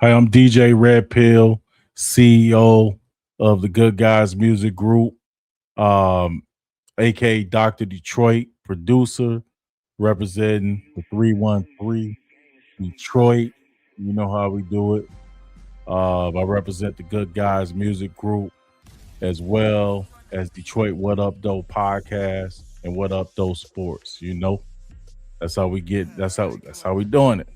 Hi, I'm DJ Red Pill, CEO of the Good Guys Music Group, um, aka Dr. Detroit, producer, representing the 313 Detroit. You know how we do it. I represent the Good Guys Music Group as well as Detroit What Up Though podcast and What Up Though Sports. That's how we get. That's how we doing it.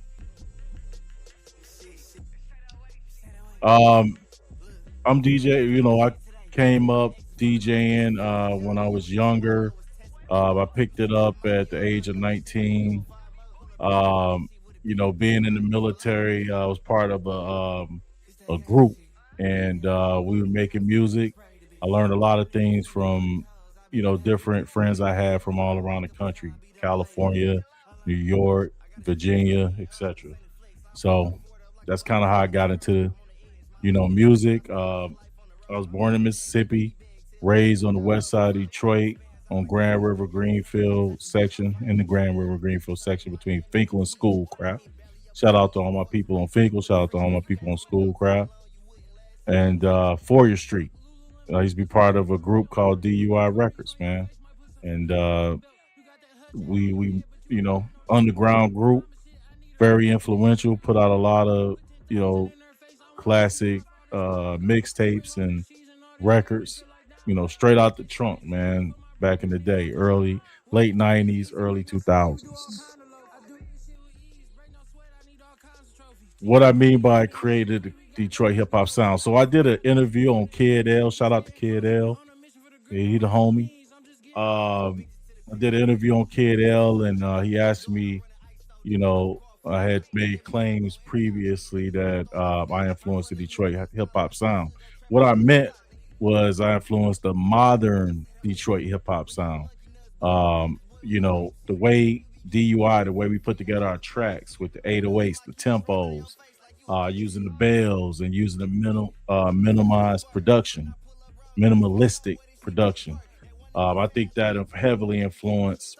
Um, I'm DJ. I came up DJing when I was younger. I picked it up at the age of 19. Um, being in the military, I was part of a group, and we were making music. I learned a lot of things from different friends I had from all around the country, California, New York, Virginia, etc. So that's kind of how I got into music. I was born in Mississippi, raised on the west side of Detroit on Grand River Greenfield section, in the Grand River Greenfield section between Finkel and Schoolcraft. Shout out to all my people on Finkel. Shout out to all my people on Schoolcraft and Fourier Street. I used to be part of a group called DUI Records, man, and we underground group, very influential. Put out a lot of classic mixtapes and records, straight out the trunk, man. Back in the day, late '90s, early 2000s. What I mean by created the Detroit hip hop sound. So I did an interview on Kid L. Shout out to Kid L. Yeah, he the homie. I did an interview on Kid L, and he asked me, I had made claims previously that I influenced the Detroit hip hop sound. What I meant was I influenced the modern Detroit hip hop sound. The way DUI, the way we put together our tracks with the 808s, the tempos, using the bells and using the minimized production, minimalistic production. I think that have heavily influenced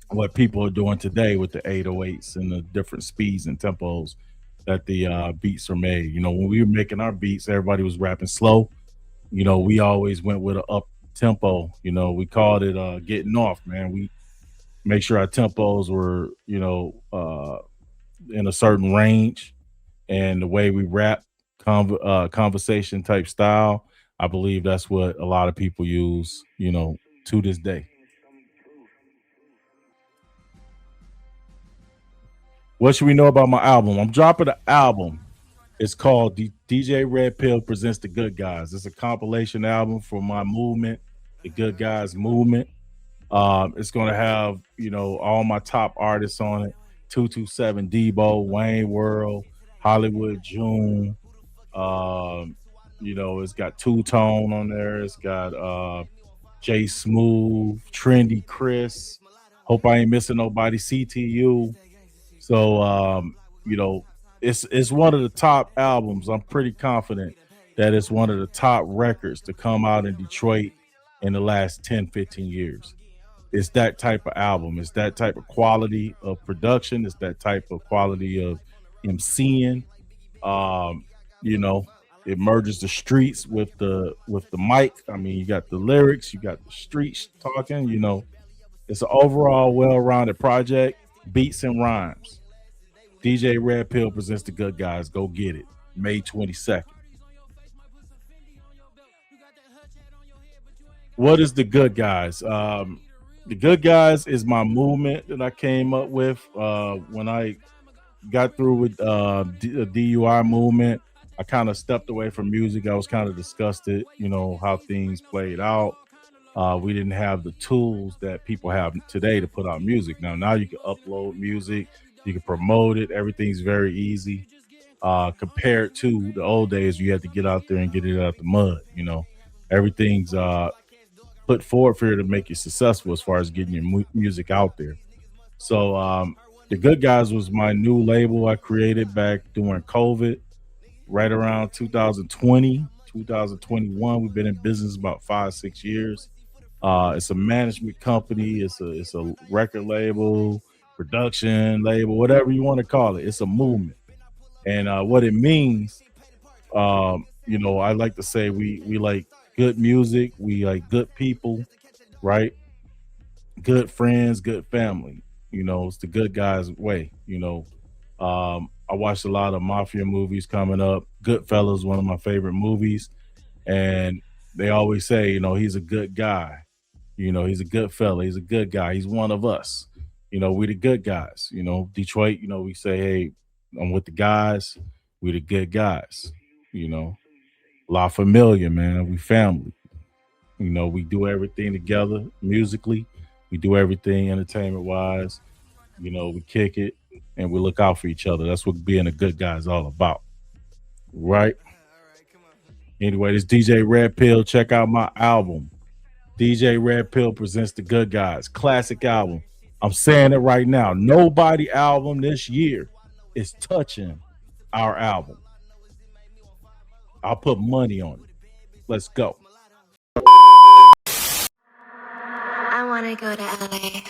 what people are doing today with the 808s and the different speeds and tempos that the beats are made. When we were making our beats, everybody was rapping slow. We always went with an up tempo. We called it getting off, man. We make sure our tempos were, in a certain range, and the way we rap, conversation type style. I believe that's what a lot of people use, to this day. What should we know about my album? I'm dropping an album. It's called DJ Red Pill Presents the Good Guys. It's a compilation album for my movement, the Good Guys movement. It's going to have, all my top artists on it: 227 Debo, Wayne World, Hollywood June. It's got Two Tone on there. It's got Jay Smooth, Trendy Chris. Hope I ain't missing nobody. CTU. So it's one of the top albums. I'm pretty confident that it's one of the top records to come out in Detroit in the last 10, 15 years. It's that type of album. It's that type of quality of production. It's that type of quality of MCing. Um, you know, it merges the streets with the mic. I mean, you got the lyrics, you got the streets talking. It's an overall well-rounded project, beats and rhymes. DJ Red Pill presents the Good Guys. Go get it. May 22nd. What is the Good Guys? The Good Guys is my movement that I came up with when I got through with the DUI movement. I kind of stepped away from music. I was kind of disgusted, how things played out. We didn't have the tools that people have today to put out music. Now you can upload music, you can promote it. Everything's very easy compared to the old days. You had to get out there and get it out the mud. Everything's put forward for you to make you successful as far as getting your music out there. So the Good Guys was my new label I created back during COVID, right around 2020, 2021. We've been in business about 5, 6 years. It's a management company. It's a record label, production label, whatever you want to call it. It's a movement. And what it means, I like to say we like good music, we like good people, right? Good friends, good family. It's the good guys way. I watched a lot of mafia movies coming up. Goodfellas, one of my favorite movies, and they always say, he's a good guy. He's a good fella. He's a good guy. He's one of us. We the good guys. Detroit. We say, hey, I'm with the guys. We the good guys. You know, La Familia, man. We family. We do everything together musically. We do everything entertainment wise. We kick it and we look out for each other. That's what being a good guy is all about. Right? Anyway, this DJ Red Pill. Check out my album. DJ Red Pill presents The Good Guys. Classic album. I'm saying it right now. Nobody album this year is touching our album. I'll put money on it. Let's go. I wanna go to LA.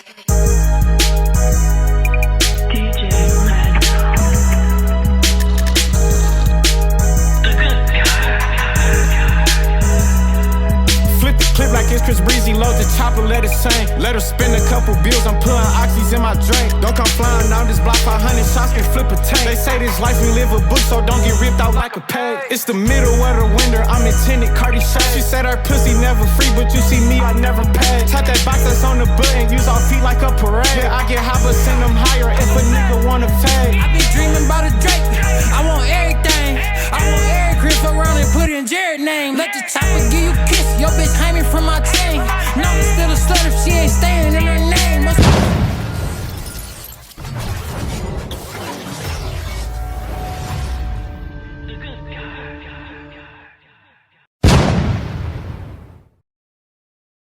Clip like it's Chris Breezy, load the chopper, let it sing. Let her spend a couple bills, I'm putting oxys in my drink. Don't come flying on this block, 500 shots can flip a tank. They say this life we live a book, so don't get ripped out like a page. It's the middle of the winter, I'm intended Cardi shade. She said her pussy never free, but you see me, I never pay. Tap that box that's on the button, use all feet like a parade. Yeah, I get high, but send them higher if a nigga wanna pay. I be dreaming about a Drake, I want everything. I want every grip around and put in Jared name. Let the chopper give you a kiss, your bitch hang me from my chain. No, it's still a slutter